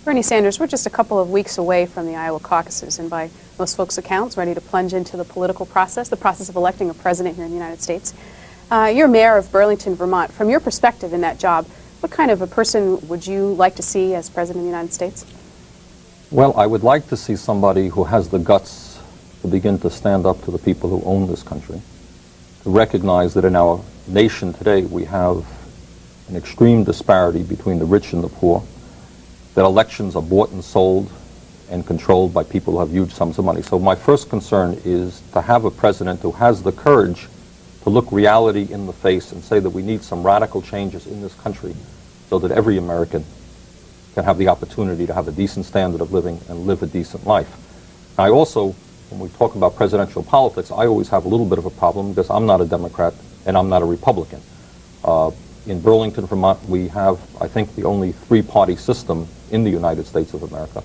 Bernie Sanders, we're just a couple of weeks away from the Iowa caucuses, and by most folks' accounts, ready to plunge into the political process, the process of electing a president here in the United States. You're mayor of Burlington, Vermont. From your perspective in that job, what kind of a person would you like to see as president of the United States? Well, I would like to see somebody who has the guts to begin to stand up to the people who own this country, to recognize that in our nation today we have an extreme disparity between the rich and the poor, that elections are bought and sold and controlled by people who have huge sums of money. So my first concern is to have a president who has the courage to look reality in the face and say that we need some radical changes in this country so that every American can have the opportunity to have a decent standard of living and live a decent life. I also, when we talk about presidential politics, I always have a little bit of a problem because I'm not a Democrat and I'm not a Republican. In Burlington, Vermont, we have, I think, the only three-party system in the United States of America.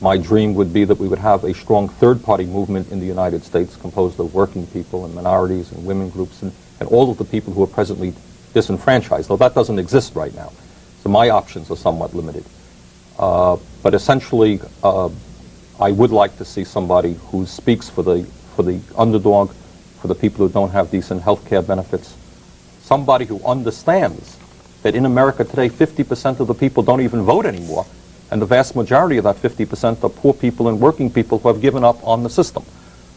My dream would be that we would have a strong third-party movement in the United States composed of working people and minorities and women groups and all of the people who are presently disenfranchised, though that doesn't exist right now. So my options are somewhat limited. But essentially, I would like to see somebody who speaks for the underdog, for the people who don't have decent health care benefits, somebody who understands that in America today 50% of the people don't even vote anymore, and the vast majority of that 50% are poor people and working people who have given up on the system.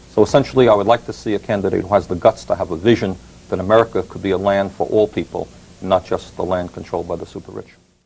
So essentially I would like to see a candidate who has the guts to have a vision that America could be a land for all people, not just the land controlled by the super rich.